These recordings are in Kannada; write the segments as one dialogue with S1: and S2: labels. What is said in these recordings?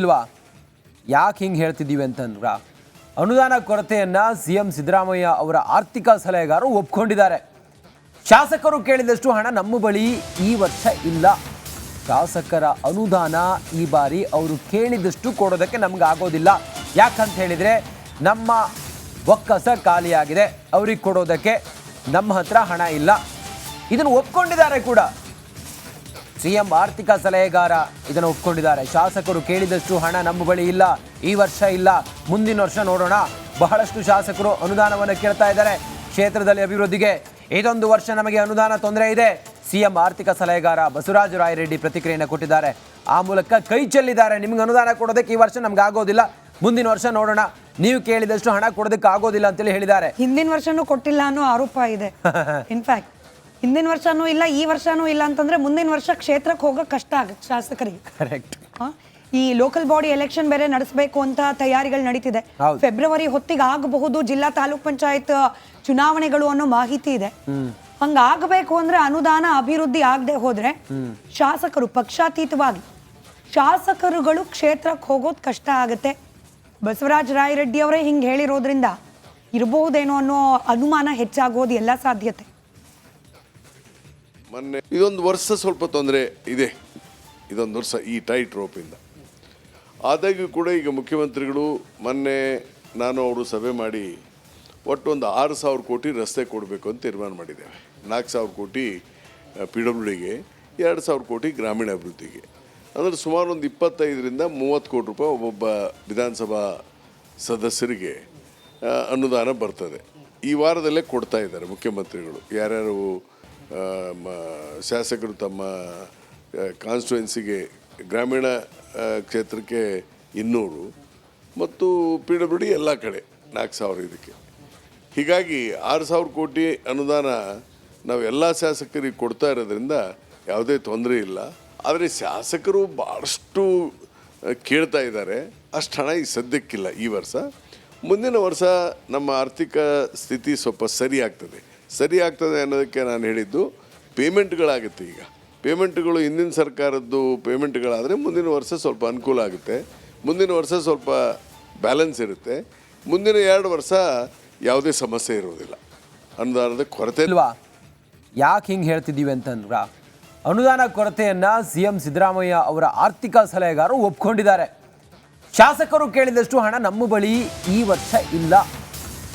S1: ಇಲ್ವಾ ಯಾಕೆ ಹಿಂಗೆ ಹೇಳ್ತಿದ್ದೀವಿ ಅಂತಂದ್ರ ಅನುದಾನ ಕೊರತೆಯನ್ನು ಸಿಎಂ ಸಿದ್ದರಾಮಯ್ಯ ಅವರ ಆರ್ಥಿಕ ಸಲಹೆಗಾರರು ಒಪ್ಕೊಂಡಿದ್ದಾರೆ. ಶಾಸಕರು ಕೇಳಿದಷ್ಟು ಹಣ ನಮ್ಮ ಬಳಿ ಈ ವರ್ಷ ಇಲ್ಲ. ಶಾಸಕರ ಅನುದಾನ ಈ ಬಾರಿ ಅವರು ಕೇಳಿದಷ್ಟು ಕೊಡೋದಕ್ಕೆ ನಮ್ಗೆ ಆಗೋದಿಲ್ಲ. ಯಾಕಂತ ಹೇಳಿದರೆ ನಮ್ಮ ಒಕ್ಕಸ ಖಾಲಿಯಾಗಿದೆ, ಅವ್ರಿಗೆ ಕೊಡೋದಕ್ಕೆ ನಮ್ಮ ಹತ್ರ ಹಣ ಇಲ್ಲ. ಇದನ್ನು ಒಪ್ಕೊಂಡಿದ್ದಾರೆ ಕೂಡ. ಸಿಎಂ ಆರ್ಥಿಕ ಸಲಹೆಗಾರ ಇದನ್ನು ಒಪ್ಕೊಂಡಿದ್ದಾರೆ. ಶಾಸಕರು ಕೇಳಿದಷ್ಟು ಹಣ ನಮ್ಮ ಬಳಿ ಇಲ್ಲ, ಈ ವರ್ಷ ಇಲ್ಲ, ಮುಂದಿನ ವರ್ಷ ನೋಡೋಣ. ಬಹಳಷ್ಟು ಶಾಸಕರು ಅನುದಾನವನ್ನು ಕೇಳ್ತಾ ಇದ್ದಾರೆ ಕ್ಷೇತ್ರದಲ್ಲಿ ಅಭಿವೃದ್ಧಿಗೆ. ಇದೊಂದು ವರ್ಷ ನಮಗೆ ಅನುದಾನ ತೊಂದರೆ ಇದೆ. ಸಿಎಂ ಆರ್ಥಿಕ ಸಲಹೆಗಾರ ಬಸವರಾಜ ರಾಯರೆಡ್ಡಿ ಪ್ರತಿಕ್ರಿಯೆಯನ್ನು ಕೊಟ್ಟಿದ್ದಾರೆ. ಆ ಮೂಲಕ ಕೈ ಚೆಲ್ಲಿದ್ದಾರೆ. ನಿಮ್ಗೆ ಅನುದಾನ ಕೊಡೋದಕ್ಕೆ ಈ ವರ್ಷ ನಮ್ಗೆ ಆಗೋದಿಲ್ಲ, ಮುಂದಿನ ವರ್ಷ ನೋಡೋಣ, ನೀವು ಕೇಳಿದಷ್ಟು ಹಣ ಕೊಡೋದಕ್ಕೆ ಆಗೋದಿಲ್ಲ ಅಂತೇಳಿ ಹೇಳಿದ್ದಾರೆ.
S2: ಹಿಂದಿನ ವರ್ಷನೂ ಕೊಟ್ಟಿಲ್ಲ ಅನ್ನೋ ಆರೋಪ ಇದೆ. ಇನ್ಫ್ಯಾಕ್ಟ್ ಹಿಂದಿನ ವರ್ಷನೂ ಇಲ್ಲ, ಈ ವರ್ಷನೂ ಇಲ್ಲ ಅಂತಂದ್ರೆ ಮುಂದಿನ ವರ್ಷ ಕ್ಷೇತ್ರಕ್ಕೆ ಹೋಗೋಕೆ ಕಷ್ಟ ಆಗುತ್ತೆ ಶಾಸಕರಿಗೆ.
S1: ಕರೆಕ್ಟ್.
S2: ಈ ಲೋಕಲ್ ಬಾಡಿ ಎಲೆಕ್ಷನ್ ಬೇರೆ ನಡೆಸಬೇಕು ಅಂತ ತಯಾರಿಗಳು ನಡೀತಿದೆ. ಫೆಬ್ರವರಿ ಹೊತ್ತಿಗೆ ಆಗಬಹುದು ಜಿಲ್ಲಾ ತಾಲೂಕ್ ಪಂಚಾಯತ್ ಚುನಾವಣೆಗಳು ಅನ್ನೋ ಮಾಹಿತಿ ಇದೆ. ಹಂಗಾಗಬೇಕು ಅಂದ್ರೆ ಅನುದಾನ ಅಭಿವೃದ್ಧಿ ಆಗದೆ ಹೋದ್ರೆ ಶಾಸಕರು ಪಕ್ಷಾತೀತವಾಗಿ ಶಾಸಕರುಗಳು ಕ್ಷೇತ್ರಕ್ಕೆ ಹೋಗೋದು ಕಷ್ಟ ಆಗುತ್ತೆ. ಬಸವರಾಜ ರಾಯರೆಡ್ಡಿ ಅವರೇ ಹಿಂಗೆ ಹೇಳಿರೋದ್ರಿಂದ ಇರಬಹುದೇನೋ ಅನ್ನೋ ಅನುಮಾನ ಹೆಚ್ಚಾಗೋದು ಎಲ್ಲ ಸಾಧ್ಯತೆ.
S3: ಮೊನ್ನೆ ಇದೊಂದು ವರ್ಷ ಸ್ವಲ್ಪ ತೊಂದರೆ ಇದೆ. ಇದೊಂದು ವರ್ಷ ಈ ಟೈಟ್ ರೋಪಿಂದ ಆದಾಗ್ಯೂ ಕೂಡ ಈಗ ಮುಖ್ಯಮಂತ್ರಿಗಳು ಮೊನ್ನೆ ನಾನು ಅವರು ಸಭೆ ಮಾಡಿ ಒಟ್ಟು ಒಂದು 6,000 ಕೋಟಿ ರಸ್ತೆ ಕೊಡಬೇಕು ಅಂತ ತೀರ್ಮಾನ ಮಾಡಿದ್ದೇವೆ. 4,000 ಕೋಟಿ PWDಗೆ, 2,000 ಕೋಟಿ ಗ್ರಾಮೀಣ ಅಭಿವೃದ್ಧಿಗೆ. ಅಂದರೆ ಸುಮಾರು ಒಂದು 25ರಿಂದ 30 ಕೋಟಿ ರೂಪಾಯಿ ಒಬ್ಬೊಬ್ಬ ವಿಧಾನಸಭಾ ಸದಸ್ಯರಿಗೆ ಅನುದಾನ ಬರ್ತದೆ. ಈ ವಾರದಲ್ಲೇ ಕೊಡ್ತಾ ಇದ್ದಾರೆ ಮುಖ್ಯಮಂತ್ರಿಗಳು. ಯಾರ್ಯಾರು ಶಾಸಕರು ತಮ್ಮ ಕಾನ್ಸ್ಟಿಟ್ಯೂನ್ಸಿಗೆ ಗ್ರಾಮೀಣ ಕ್ಷೇತ್ರಕ್ಕೆ 200 ಮತ್ತು PWD ಎಲ್ಲ ಕಡೆ 4,000 ಇದಕ್ಕೆ. ಹೀಗಾಗಿ 6,000 ಕೋಟಿ ಅನುದಾನ ನಾವು ಎಲ್ಲ ಶಾಸಕರಿಗೆ ಕೊಡ್ತಾ ಇರೋದ್ರಿಂದ ಯಾವುದೇ ತೊಂದರೆ ಇಲ್ಲ. ಆದರೆ ಶಾಸಕರು ಭಾಳಷ್ಟು ಕೇಳ್ತಾ ಇದ್ದಾರೆ. ಅಷ್ಟು ಹಣ ಈ ಸದ್ಯಕ್ಕಿಲ್ಲ ಈ ವರ್ಷ. ಮುಂದಿನ ವರ್ಷ ನಮ್ಮ ಆರ್ಥಿಕ ಸ್ಥಿತಿ ಸ್ವಲ್ಪ ಸರಿ ಆಗ್ತದೆ ಅನ್ನೋದಕ್ಕೆ ನಾನು ಹೇಳಿದ್ದು ಪೇಮೆಂಟ್ಗಳಾಗುತ್ತೆ. ಈಗ ಪೇಮೆಂಟ್ಗಳು ಹಿಂದಿನ ಸರ್ಕಾರದ್ದು ಪೇಮೆಂಟ್ಗಳಾದರೆ ಮುಂದಿನ ವರ್ಷ ಸ್ವಲ್ಪ ಅನುಕೂಲ ಆಗುತ್ತೆ. ಮುಂದಿನ ವರ್ಷ ಸ್ವಲ್ಪ ಬ್ಯಾಲೆನ್ಸ್ ಇರುತ್ತೆ. ಮುಂದಿನ 2 ವರ್ಷ ಯಾವುದೇ ಸಮಸ್ಯೆ ಇರೋದಿಲ್ಲ. ಅನುದಾನದ ಕೊರತೆ
S1: ಇಲ್ವಾ ಯಾಕೆ ಹಿಂಗೆ ಹೇಳ್ತಿದ್ದೀವಿ ಅಂತಂದ್ರ ಅನುದಾನ ಕೊರತೆಯನ್ನು ಸಿಎಂ ಸಿದ್ದರಾಮಯ್ಯ ಅವರ ಆರ್ಥಿಕ ಸಲಹೆಗಾರರು ಒಪ್ಕೊಂಡಿದ್ದಾರೆ. ಶಾಸಕರು ಕೇಳಿದಷ್ಟು ಹಣ ನಮ್ಮ ಬಳಿ ಈ ವರ್ಷ ಇಲ್ಲ.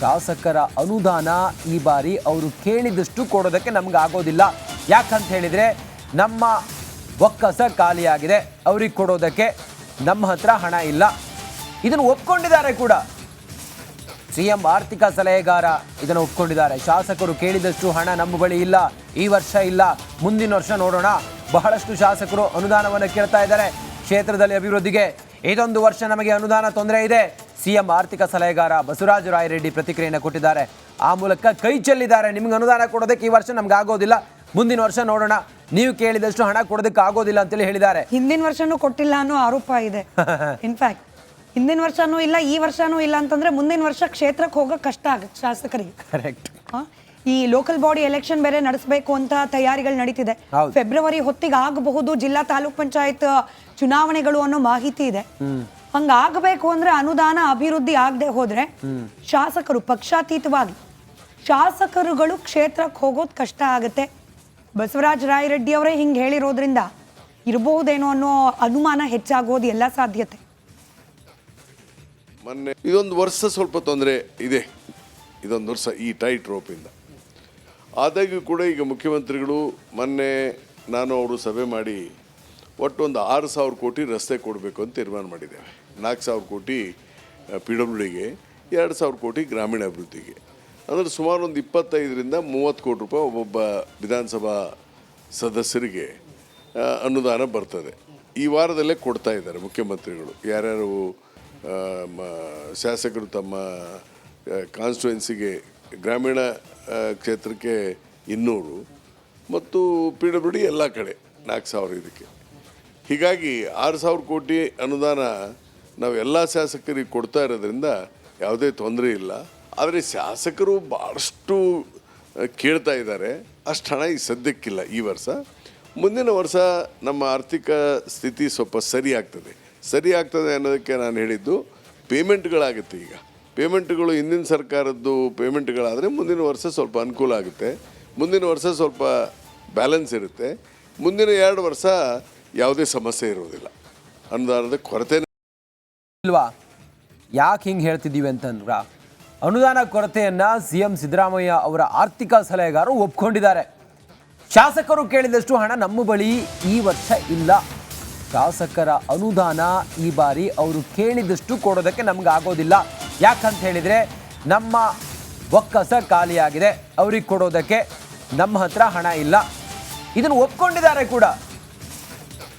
S1: ಶಾಸಕರ ಅನುದಾನ ಈ ಬಾರಿ ಅವರು ಕೇಳಿದಷ್ಟು ಕೊಡೋದಕ್ಕೆ ನಮ್ಗೆ ಆಗೋದಿಲ್ಲ. ಯಾಕಂತ ಹೇಳಿದರೆ ನಮ್ಮ ಒಕ್ಕಸ ಖಾಲಿಯಾಗಿದೆ, ಅವ್ರಿಗೆ ಕೊಡೋದಕ್ಕೆ ನಮ್ಮ ಹತ್ರ ಹಣ ಇಲ್ಲ. ಇದನ್ನು ಒಪ್ಕೊಂಡಿದ್ದಾರೆ ಕೂಡ. ಸಿಎಂ ಆರ್ಥಿಕ ಸಲಹೆಗಾರ ಇದನ್ನು ಒಪ್ಕೊಂಡಿದ್ದಾರೆ. ಶಾಸಕರು ಕೇಳಿದಷ್ಟು ಹಣ ನಮ್ಮ ಬಳಿ ಇಲ್ಲ, ಈ ವರ್ಷ ಇಲ್ಲ, ಮುಂದಿನ ವರ್ಷ ನೋಡೋಣ. ಬಹಳಷ್ಟು ಶಾಸಕರು ಅನುದಾನವನ್ನು ಕೇಳ್ತಾ ಇದ್ದಾರೆ ಕ್ಷೇತ್ರದಲ್ಲಿ ಅಭಿವೃದ್ಧಿಗೆ. ಇದೊಂದು ವರ್ಷ ನಮಗೆ ಅನುದಾನ ತೊಂದರೆ ಇದೆ. ಸಿಎಂ ಆರ್ಥಿಕ ಸಲಹೆಗಾರ ಬಸವರಾಜ ರಾಯರೆಡ್ಡಿ ಪ್ರತಿಕ್ರಿಯೆಯನ್ನು ಕೊಟ್ಟಿದ್ದಾರೆ. ಆ ಮೂಲಕ ಕೈ ಚೆಲ್ಲಿದ್ದಾರೆ. ನಿಮ್ಗೆ ಅನುದಾನ ಕೊಡೋದಕ್ಕೆ ಈ ವರ್ಷ ನಮ್ಗೆ ಆಗೋದಿಲ್ಲ, ಮುಂದಿನ ವರ್ಷ ನೋಡೋಣ, ನೀವು ಕೇಳಿದಷ್ಟು ಹಣ ಕೊಡೋದಕ್ಕೆ ಆಗೋದಿಲ್ಲ ಅಂತೇಳಿ ಹೇಳಿದ್ದಾರೆ.
S2: ಹಿಂದಿನ ವರ್ಷನೂ ಕೊಟ್ಟಿಲ್ಲ ಅನ್ನೋ ಆರೋಪ ಇದೆ. ಇನ್ಫ್ಯಾಕ್ಟ್ ಹಿಂದಿನ ವರ್ಷನೂ ಇಲ್ಲ, ಈ ವರ್ಷನೂ ಇಲ್ಲ ಅಂತಂದ್ರೆ ಮುಂದಿನ ವರ್ಷ ಕ್ಷೇತ್ರಕ್ಕೆ ಹೋಗೋಕೆ ಕಷ್ಟ ಆಗುತ್ತೆ ಶಾಸಕರಿಗೆ.
S1: ಕರೆಕ್ಟ್.
S2: ಈ ಲೋಕಲ್ ಬಾಡಿ ಎಲೆಕ್ಷನ್ ಬೇರೆ ನಡೆಸಬೇಕು ಅಂತ ತಯಾರಿಗಳು ನಡೀತಿದೆ. ಫೆಬ್ರವರಿ ಹೊತ್ತಿಗೆ ಆಗಬಹುದು ಜಿಲ್ಲಾ ತಾಲೂಕ್ ಪಂಚಾಯತ್ ಚುನಾವಣೆಗಳು ಅನ್ನೋ ಮಾಹಿತಿ ಇದೆ. ಹಂಗಾಗಬೇಕು ಅಂದ್ರೆ ಅನುದಾನ ಅಭಿವೃದ್ಧಿ ಆಗದೆ ಹೋದ್ರೆ ಶಾಸಕರು ಪಕ್ಷಾತೀತವಾಗಿ ಶಾಸಕರುಗಳು ಕ್ಷೇತ್ರಕ್ಕೆ ಹೋಗೋದು ಕಷ್ಟ ಆಗುತ್ತೆ. ಬಸವರಾಜ ರಾಯರೆಡ್ಡಿ ಅವರೇ ಹಿಂಗೆ ಹೇಳಿರೋದ್ರಿಂದ ಇರಬಹುದೇನೋ ಅನ್ನೋ ಅನುಮಾನ ಹೆಚ್ಚಾಗೋದು ಎಲ್ಲ ಸಾಧ್ಯತೆ.
S3: ಮೊನ್ನೆ ಇದೊಂದು ವರ್ಷ ಸ್ವಲ್ಪ ತೊಂದರೆ ಇದೆ. ಇದೊಂದು ವರ್ಷ ಈ ಟೈಟ್ ರೋಪಿಂದ ಆದಾಗ್ಯೂ ಕೂಡ ಈಗ ಮುಖ್ಯಮಂತ್ರಿಗಳು ಮೊನ್ನೆ ನಾನು ಅವರು ಸಭೆ ಮಾಡಿ ಒಟ್ಟು ಒಂದು 6,000 ಕೋಟಿ ರಸ್ತೆ ಕೊಡಬೇಕು ಅಂತ ತೀರ್ಮಾನ ಮಾಡಿದ್ದೇವೆ. 4,000 ಕೋಟಿ PWDಗೆ, 2,000 ಕೋಟಿ ಗ್ರಾಮೀಣ ಅಭಿವೃದ್ಧಿಗೆ. ಅಂದರೆ ಸುಮಾರು ಒಂದು 25ರಿಂದ 30 ಕೋಟಿ ರೂಪಾಯಿ ಒಬ್ಬೊಬ್ಬ ವಿಧಾನಸಭಾ ಸದಸ್ಯರಿಗೆ ಅನುದಾನ ಬರ್ತದೆ. ಈ ವಾರದಲ್ಲೇ ಕೊಡ್ತಾ ಇದ್ದಾರೆ ಮುಖ್ಯಮಂತ್ರಿಗಳು. ಯಾರ್ಯಾರು ಶಾಸಕರು ತಮ್ಮ ಕಾನ್ಸ್ಟಿಟ್ಯೂನ್ಸಿಗೆ ಗ್ರಾಮೀಣ ಕ್ಷೇತ್ರಕ್ಕೆ 200 ಮತ್ತು PWD ಎಲ್ಲ ಕಡೆ 4,000 ಇದಕ್ಕೆ. ಹೀಗಾಗಿ 6,000 ಕೋಟಿ ಅನುದಾನ ನಾವು ಎಲ್ಲ ಶಾಸಕರಿಗೆ ಕೊಡ್ತಾ ಇರೋದ್ರಿಂದ ಯಾವುದೇ ತೊಂದರೆ ಇಲ್ಲ. ಆದರೆ ಶಾಸಕರು ಭಾಳಷ್ಟು ಕೇಳ್ತಾ ಇದ್ದಾರೆ. ಅಷ್ಟು ಹಣ ಈ ಸದ್ಯಕ್ಕಿಲ್ಲ ಈ ವರ್ಷ. ಮುಂದಿನ ವರ್ಷ ನಮ್ಮ ಆರ್ಥಿಕ ಸ್ಥಿತಿ ಸ್ವಲ್ಪ ಸರಿ ಸರಿ ಆಗ್ತದೆ ಅನ್ನೋದಕ್ಕೆ ನಾನು ಹೇಳಿದ್ದು ಪೇಮೆಂಟ್ಗಳಾಗುತ್ತೆ. ಈಗ ಪೇಮೆಂಟ್ಗಳು ಹಿಂದಿನ ಸರ್ಕಾರದ್ದು ಪೇಮೆಂಟ್ಗಳಾದರೆ ಮುಂದಿನ ವರ್ಷ ಸ್ವಲ್ಪ ಅನುಕೂಲ ಆಗುತ್ತೆ, ಮುಂದಿನ ವರ್ಷ ಸ್ವಲ್ಪ ಬ್ಯಾಲೆನ್ಸ್ ಇರುತ್ತೆ, ಮುಂದಿನ 2 ವರ್ಷ ಯಾವುದೇ ಸಮಸ್ಯೆ ಇರೋದಿಲ್ಲ, ಅನುದಾನದ ಕೊರತೆ
S1: ಇಲ್ವಾ. ಯಾಕೆ ಹಿಂಗೆ ಹೇಳ್ತಿದ್ದೀವಿ ಅಂತಂದ್ರ ಅನುದಾನ ಕೊರತೆಯನ್ನು CM ಸಿದ್ದರಾಮಯ್ಯ ಅವರ ಆರ್ಥಿಕ ಸಲಹೆಗಾರರು ಒಪ್ಕೊಂಡಿದ್ದಾರೆ. ಶಾಸಕರು ಕೇಳಿದಷ್ಟು ಹಣ ನಮ್ಮ ಬಳಿ ಈ ವರ್ಷ ಇಲ್ಲ. ಶಾಸಕರ ಅನುದಾನ ಈ ಬಾರಿ ಅವರು ಕೇಳಿದಷ್ಟು ಕೊಡೋದಕ್ಕೆ ನಮ್ಗೆ ಆಗೋದಿಲ್ಲ. ಯಾಕಂತ ಹೇಳಿದರೆ ನಮ್ಮ ಒಕ್ಕಸ ಖಾಲಿಯಾಗಿದೆ, ಅವ್ರಿಗೆ ಕೊಡೋದಕ್ಕೆ ನಮ್ಮ ಹತ್ರ ಹಣ ಇಲ್ಲ. ಇದನ್ನು ಒಪ್ಕೊಂಡಿದ್ದಾರೆ ಕೂಡ.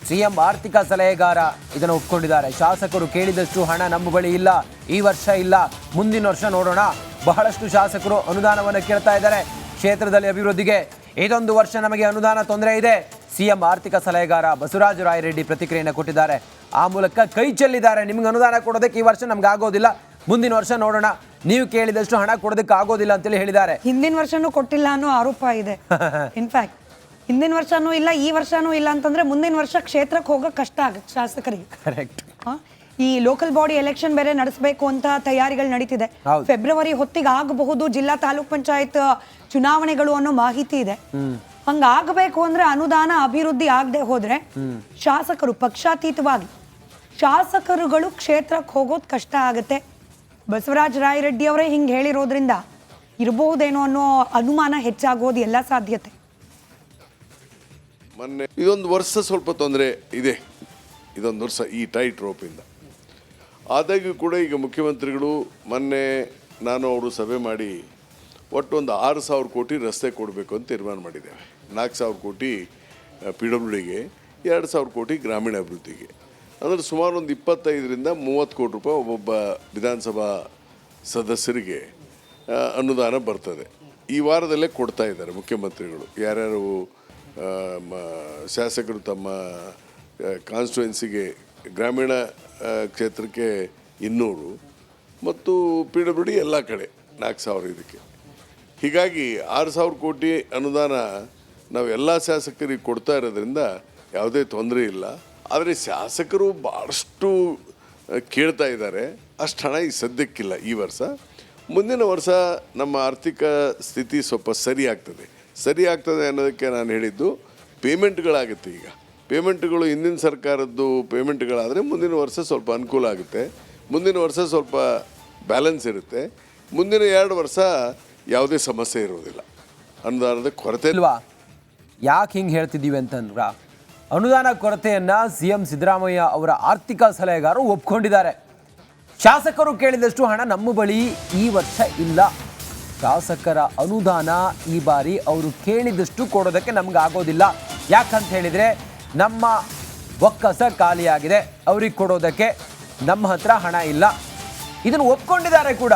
S1: CM ಆರ್ಥಿಕ ಸಲಹೆಗಾರ ಇದನ್ನು ಒಪ್ಕೊಂಡಿದ್ದಾರೆ. ಶಾಸಕರು ಕೇಳಿದಷ್ಟು ಹಣ ನಮ್ಮ ಬಳಿ ಇಲ್ಲ, ಈ ವರ್ಷ ಇಲ್ಲ, ಮುಂದಿನ ವರ್ಷ ನೋಡೋಣ. ಬಹಳಷ್ಟು ಶಾಸಕರು ಅನುದಾನವನ್ನು ಕೇಳ್ತಾ ಇದ್ದಾರೆ ಕ್ಷೇತ್ರದಲ್ಲಿ ಅಭಿವೃದ್ಧಿಗೆ. ಇದೊಂದು ವರ್ಷ ನಮಗೆ ಅನುದಾನ ತೊಂದರೆ ಇದೆ. CM ಆರ್ಥಿಕ ಸಲಹೆಗಾರ ಬಸವರಾಜ ರಾಯರೆಡ್ಡಿ ಪ್ರತಿಕ್ರಿಯೆಯನ್ನು ಕೊಟ್ಟಿದ್ದಾರೆ. ಆ ಮೂಲಕ ಕೈ ಚೆಲ್ಲಿದ್ದಾರೆ. ನಿಮ್ಗೆ ಅನುದಾನ ಕೊಡೋದಕ್ಕೆ ಈ ವರ್ಷ ನಮ್ಗೆ ಆಗೋದಿಲ್ಲ, ಮುಂದಿನ ವರ್ಷ ನೋಡೋಣ, ನೀವು ಕೇಳಿದಷ್ಟು ಹಣ ಕೊಡೋದಕ್ಕೆ ಆಗೋದಿಲ್ಲ ಅಂತೇಳಿ ಹೇಳಿದ್ದಾರೆ.
S2: ಹಿಂದಿನ ವರ್ಷನೂ ಕೊಟ್ಟಿಲ್ಲ ಅನ್ನೋ ಆರೋಪ ಇದೆ. ಇನ್ಫ್ಯಾಕ್ಟ್ ಹಿಂದಿನ ವರ್ಷನೂ ಇಲ್ಲ, ಈ ವರ್ಷನೂ ಇಲ್ಲ ಅಂತಂದ್ರೆ ಮುಂದಿನ ವರ್ಷ ಕ್ಷೇತ್ರಕ್ಕೆ ಹೋಗೋಕೆ ಕಷ್ಟ ಆಗುತ್ತೆ ಶಾಸಕರಿಗೆ.
S1: ಕರೆಕ್ಟ್.
S2: ಈ ಲೋಕಲ್ ಬಾಡಿ ಎಲೆಕ್ಷನ್ ಬೇರೆ ನಡೆಸಬೇಕು ಅಂತ ತಯಾರಿಗಳು ನಡೀತಿದೆ. ಫೆಬ್ರವರಿ ಹೊತ್ತಿಗೆ ಆಗಬಹುದು ಜಿಲ್ಲಾ ತಾಲೂಕ್ ಪಂಚಾಯತ್ ಚುನಾವಣೆಗಳು ಅನ್ನೋ ಮಾಹಿತಿ ಇದೆ. ಹಂಗಾಗಬೇಕು ಅಂದ್ರೆ ಅನುದಾನ ಅಭಿವೃದ್ಧಿ ಆಗದೆ ಹೋದ್ರೆ ಶಾಸಕರು ಪಕ್ಷಾತೀತವಾಗಿ ಶಾಸಕರುಗಳು ಕ್ಷೇತ್ರಕ್ಕೆ ಹೋಗೋದು ಕಷ್ಟ ಆಗುತ್ತೆ. ಬಸವರಾಜ ರಾಯರೆಡ್ಡಿ ಅವರೇ ಹಿಂಗೆ ಹೇಳಿರೋದ್ರಿಂದ ಇರಬಹುದೇನೋ ಅನ್ನೋ ಅನುಮಾನ ಹೆಚ್ಚಾಗೋದು ಎಲ್ಲ ಸಾಧ್ಯತೆ.
S3: ಮೊನ್ನೆ ಇದೊಂದು ವರ್ಷ ಸ್ವಲ್ಪ ತೊಂದರೆ ಇದೆ, ಇದೊಂದು ವರ್ಷ ಈ ಟೈಟ್ ರೋಪಿಂದ. ಆದಾಗ್ಯೂ ಕೂಡ ಈಗ ಮುಖ್ಯಮಂತ್ರಿಗಳು ಮೊನ್ನೆ ನಾನು ಅವರು ಸಭೆ ಮಾಡಿ ಒಟ್ಟು ಒಂದು 6,000 ಕೋಟಿ ರಸ್ತೆ ಕೊಡಬೇಕು ಅಂತ ತೀರ್ಮಾನ ಮಾಡಿದ್ದೇವೆ. 4,000 ಕೋಟಿ PWDಗೆ, 2,000 ಕೋಟಿ ಗ್ರಾಮೀಣ ಅಭಿವೃದ್ಧಿಗೆ. ಅಂದರೆ ಸುಮಾರು ಒಂದು 25ರಿಂದ 30 ಕೋಟಿ ರೂಪಾಯಿ ಒಬ್ಬೊಬ್ಬ ವಿಧಾನಸಭಾ ಸದಸ್ಯರಿಗೆ ಅನುದಾನ ಬರ್ತದೆ. ಈ ವಾರದಲ್ಲೇ ಕೊಡ್ತಾ ಇದ್ದಾರೆ ಮುಖ್ಯಮಂತ್ರಿಗಳು. ಯಾರ್ಯಾರು ಶಾಸಕರು ತಮ್ಮ ಕಾನ್ಸ್ಟಿಟ್ಯೂನ್ಸಿಗೆ ಗ್ರಾಮೀಣ ಕ್ಷೇತ್ರಕ್ಕೆ 200 ಮತ್ತು PWD ಎಲ್ಲ ಕಡೆ 4,000 ಇದಕ್ಕೆ. ಹೀಗಾಗಿ 6,000 ಕೋಟಿ ಅನುದಾನ ನಾವು ಎಲ್ಲ ಶಾಸಕರಿಗೆ ಕೊಡ್ತಾ ಇರೋದ್ರಿಂದ ಯಾವುದೇ ತೊಂದರೆ ಇಲ್ಲ. ಆದರೆ ಶಾಸಕರು ಭಾಳಷ್ಟು ಕೇಳ್ತಾ ಇದ್ದಾರೆ. ಅಷ್ಟು ಹಣ ಈ ಸದ್ಯಕ್ಕಿಲ್ಲ ಈ ವರ್ಷ. ಮುಂದಿನ ವರ್ಷ ನಮ್ಮ ಆರ್ಥಿಕ ಸ್ಥಿತಿ ಸ್ವಲ್ಪ ಸರಿ ಆಗ್ತದೆ ಅನ್ನೋದಕ್ಕೆ ನಾನು ಹೇಳಿದ್ದು ಪೇಮೆಂಟ್ಗಳಾಗುತ್ತೆ. ಈಗ ಪೇಮೆಂಟ್ಗಳು ಹಿಂದಿನ ಸರ್ಕಾರದ್ದು ಪೇಮೆಂಟ್ಗಳಾದರೆ ಮುಂದಿನ ವರ್ಷ ಸ್ವಲ್ಪ ಅನುಕೂಲ ಆಗುತ್ತೆ, ಮುಂದಿನ ವರ್ಷ ಸ್ವಲ್ಪ ಬ್ಯಾಲೆನ್ಸ್ ಇರುತ್ತೆ, ಮುಂದಿನ 2 ವರ್ಷ ಯಾವುದೇ ಸಮಸ್ಯೆ ಇರೋದಿಲ್ಲ, ಅನುದಾನದ ಕೊರತೆ
S1: ಇಲ್ವಾ. ಯಾಕೆ ಹಿಂಗೆ ಹೇಳ್ತಿದ್ದೀವಿ ಅಂತಂದ್ರ ಅನುದಾನ ಕೊರತೆಯನ್ನು CM ಸಿದ್ದರಾಮಯ್ಯ ಅವರ ಆರ್ಥಿಕ ಸಲಹೆಗಾರರು ಒಪ್ಕೊಂಡಿದ್ದಾರೆ. ಶಾಸಕರು ಕೇಳಿದಷ್ಟು ಹಣ ನಮ್ಮ ಬಳಿ ಈ ವರ್ಷ ಇಲ್ಲ. ಶಾಸಕರ ಅನುದಾನ ಈ ಬಾರಿ ಅವರು ಕೇಳಿದಷ್ಟು ಕೊಡೋದಕ್ಕೆ ನಮ್ಗೆ ಆಗೋದಿಲ್ಲ. ಯಾಕಂತ ಹೇಳಿದರೆ ನಮ್ಮ ಒಕ್ಕಸ ಖಾಲಿಯಾಗಿದೆ, ಅವ್ರಿಗೆ ಕೊಡೋದಕ್ಕೆ ನಮ್ಮ ಹತ್ರ ಹಣ ಇಲ್ಲ. ಇದನ್ನು ಒಪ್ಕೊಂಡಿದ್ದಾರೆ ಕೂಡ.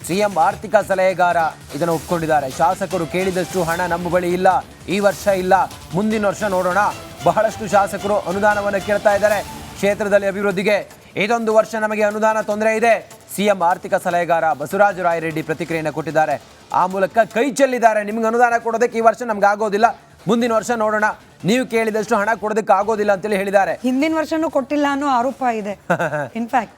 S1: CM ಆರ್ಥಿಕ ಸಲಹೆಗಾರ ಇದನ್ನು ಒಪ್ಕೊಂಡಿದ್ದಾರೆ. ಶಾಸಕರು ಕೇಳಿದಷ್ಟು ಹಣ ನಮ್ಮ ಬಳಿ ಇಲ್ಲ, ಈ ವರ್ಷ ಇಲ್ಲ, ಮುಂದಿನ ವರ್ಷ ನೋಡೋಣ. ಬಹಳಷ್ಟು ಶಾಸಕರು ಅನುದಾನವನ್ನು ಕೇಳ್ತಾ ಇದ್ದಾರೆ ಕ್ಷೇತ್ರದಲ್ಲಿ ಅಭಿವೃದ್ಧಿಗೆ. ಇದೊಂದು ವರ್ಷ ನಮಗೆ ಅನುದಾನ ತೊಂದರೆ ಇದೆ. CM ಆರ್ಥಿಕ ಸಲಹೆಗಾರ ಬಸವರಾಜ ರಾಯರೆಡ್ಡಿ ಪ್ರತಿಕ್ರಿಯೆಯನ್ನು ಕೊಟ್ಟಿದ್ದಾರೆ. ಆ ಮೂಲಕ ಕೈ ಚೆಲ್ಲಿದ್ದಾರೆ. ನಿಮ್ಗೆ ಅನುದಾನ ಕೊಡೋದಕ್ಕೆ ಈ ವರ್ಷ ನಮ್ಗೆ ಆಗೋದಿಲ್ಲ, ಮುಂದಿನ ವರ್ಷ ನೋಡೋಣ, ನೀವು ಕೇಳಿದಷ್ಟು ಹಣ ಕೊಡೋದಕ್ಕೆ ಆಗೋದಿಲ್ಲ ಅಂತೇಳಿ ಹೇಳಿದ್ದಾರೆ.
S2: ಹಿಂದಿನ ವರ್ಷನೂ ಕೊಟ್ಟಿಲ್ಲ ಅನ್ನೋ ಆರೋಪ ಇದೆ. ಇನ್ಫ್ಯಾಕ್ಟ್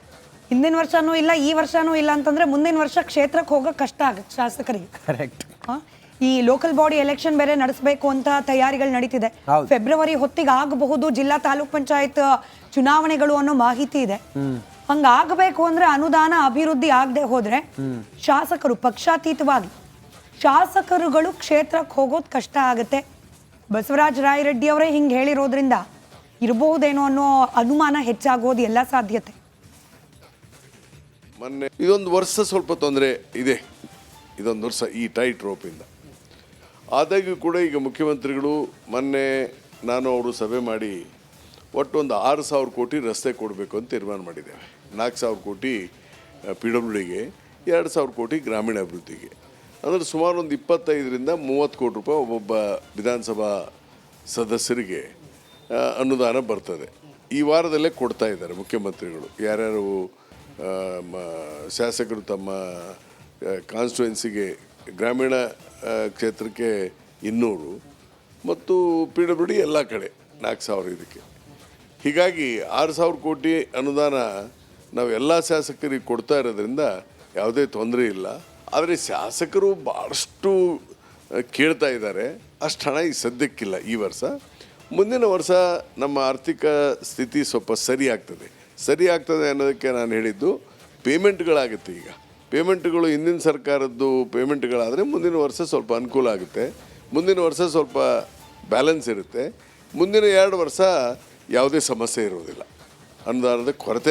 S2: ಹಿಂದಿನ ವರ್ಷನೂ ಇಲ್ಲ, ಈ ವರ್ಷನೂ ಇಲ್ಲ ಅಂತಂದ್ರೆ ಮುಂದಿನ ವರ್ಷ ಕ್ಷೇತ್ರಕ್ಕೆ ಹೋಗೋಕೆ ಕಷ್ಟ ಆಗುತ್ತೆ ಶಾಸಕರಿಗೆ.
S1: ಕರೆಕ್ಟ್.
S2: ಈ ಲೋಕಲ್ ಬಾಡಿ ಎಲೆಕ್ಷನ್ ಬೇರೆ ನಡೆಸಬೇಕು ಅಂತ ತಯಾರಿಗಳು ನಡೀತಿದೆ. ಫೆಬ್ರವರಿ ಹೊತ್ತಿಗೆ ಆಗಬಹುದು ಜಿಲ್ಲಾ ತಾಲೂಕ್ ಪಂಚಾಯತ್ ಚುನಾವಣೆಗಳು ಅನ್ನೋ ಮಾಹಿತಿ ಇದೆ. ಹಂಗಾಗಬೇಕು ಅಂದ್ರೆ ಅನುದಾನ ಅಭಿವೃದ್ಧಿ ಆಗದೆ ಹೋದ್ರೆ ಶಾಸಕರು ಪಕ್ಷಾತೀತವಾಗಿ ಶಾಸಕರುಗಳು ಕ್ಷೇತ್ರಕ್ಕೆ ಹೋಗೋದು ಕಷ್ಟ ಆಗುತ್ತೆ. ಬಸವರಾಜ ರಾಯರೆಡ್ಡಿ ಅವರೇ ಹಿಂಗೆ ಹೇಳಿರೋದ್ರಿಂದ ಇರಬಹುದೇನೋ ಅನ್ನೋ ಅನುಮಾನ ಹೆಚ್ಚಾಗೋದು ಎಲ್ಲ ಸಾಧ್ಯತೆ.
S3: ಮೊನ್ನೆ ಇದೊಂದು ವರ್ಷ ಸ್ವಲ್ಪ ತೊಂದರೆ ಇದೆ, ಇದೊಂದು ವರ್ಷ ಈ ಟೈಟ್ ರೋಪಿಂದ. ಆದಾಗ್ಯೂ ಕೂಡ ಈಗ ಮುಖ್ಯಮಂತ್ರಿಗಳು ಮೊನ್ನೆ ನಾನು ಅವರು ಸಭೆ ಮಾಡಿ ಒಟ್ಟು ಒಂದು 6,000 ಕೋಟಿ ರಸ್ತೆ ಕೊಡಬೇಕು ಅಂತ ತೀರ್ಮಾನ ಮಾಡಿದ್ದೇವೆ. 4,000 ಕೋಟಿ PWDಗೆ, 2,000 ಕೋಟಿ ಗ್ರಾಮೀಣ ಅಭಿವೃದ್ಧಿಗೆ. ಅಂದರೆ ಸುಮಾರು ಒಂದು 25ರಿಂದ 30 ಕೋಟಿ ರೂಪಾಯಿ ಒಬ್ಬೊಬ್ಬ ವಿಧಾನಸಭಾ ಸದಸ್ಯರಿಗೆ ಅನುದಾನ ಬರ್ತದೆ. ಈ ವಾರದಲ್ಲೇ ಕೊಡ್ತಾ ಇದ್ದಾರೆ ಮುಖ್ಯಮಂತ್ರಿಗಳು. ಯಾರ್ಯಾರು ಶಾಸಕರು ತಮ್ಮ ಕಾನ್ಸ್ಟಿಟ್ಯೂನ್ಸಿಗೆ ಗ್ರಾಮೀಣ ಕ್ಷೇತ್ರಕ್ಕೆ 200 ಮತ್ತು PWD ಎಲ್ಲ ಕಡೆ 4,000 ಇದಕ್ಕೆ. ಹೀಗಾಗಿ 6,000 ಕೋಟಿ ಅನುದಾನ ನಾವು ಎಲ್ಲ ಶಾಸಕರಿಗೆ ಕೊಡ್ತಾ ಇರೋದ್ರಿಂದ ಯಾವುದೇ ತೊಂದರೆ ಇಲ್ಲ. ಆದರೆ ಶಾಸಕರು ಭಾಳಷ್ಟು ಕೇಳ್ತಾ ಇದ್ದಾರೆ. ಅಷ್ಟು ಹಣ ಈ ಸದ್ಯಕ್ಕಿಲ್ಲ ಈ ವರ್ಷ. ಮುಂದಿನ ವರ್ಷ ನಮ್ಮ ಆರ್ಥಿಕ ಸ್ಥಿತಿ ಸ್ವಲ್ಪ ಸರಿ ಆಗ್ತದೆ ಅನ್ನೋದಕ್ಕೆ ನಾನು ಹೇಳಿದ್ದು ಪೇಮೆಂಟ್ಗಳಾಗುತ್ತೆ. ಈಗ ಪೇಮೆಂಟ್ಗಳು ಹಿಂದಿನ ಸರ್ಕಾರದ್ದು ಪೇಮೆಂಟ್ಗಳಾದರೆ ಮುಂದಿನ ವರ್ಷ ಸ್ವಲ್ಪ ಅನುಕೂಲ ಆಗುತ್ತೆ. ಮುಂದಿನ ವರ್ಷ ಸ್ವಲ್ಪ ಬ್ಯಾಲೆನ್ಸ್ ಇರುತ್ತೆ. ಮುಂದಿನ 2 ವರ್ಷ ಯಾವುದೇ ಸಮಸ್ಯೆ ಇರೋದಿಲ್ಲ. ಅನುದಾನದ ಕೊರತೆ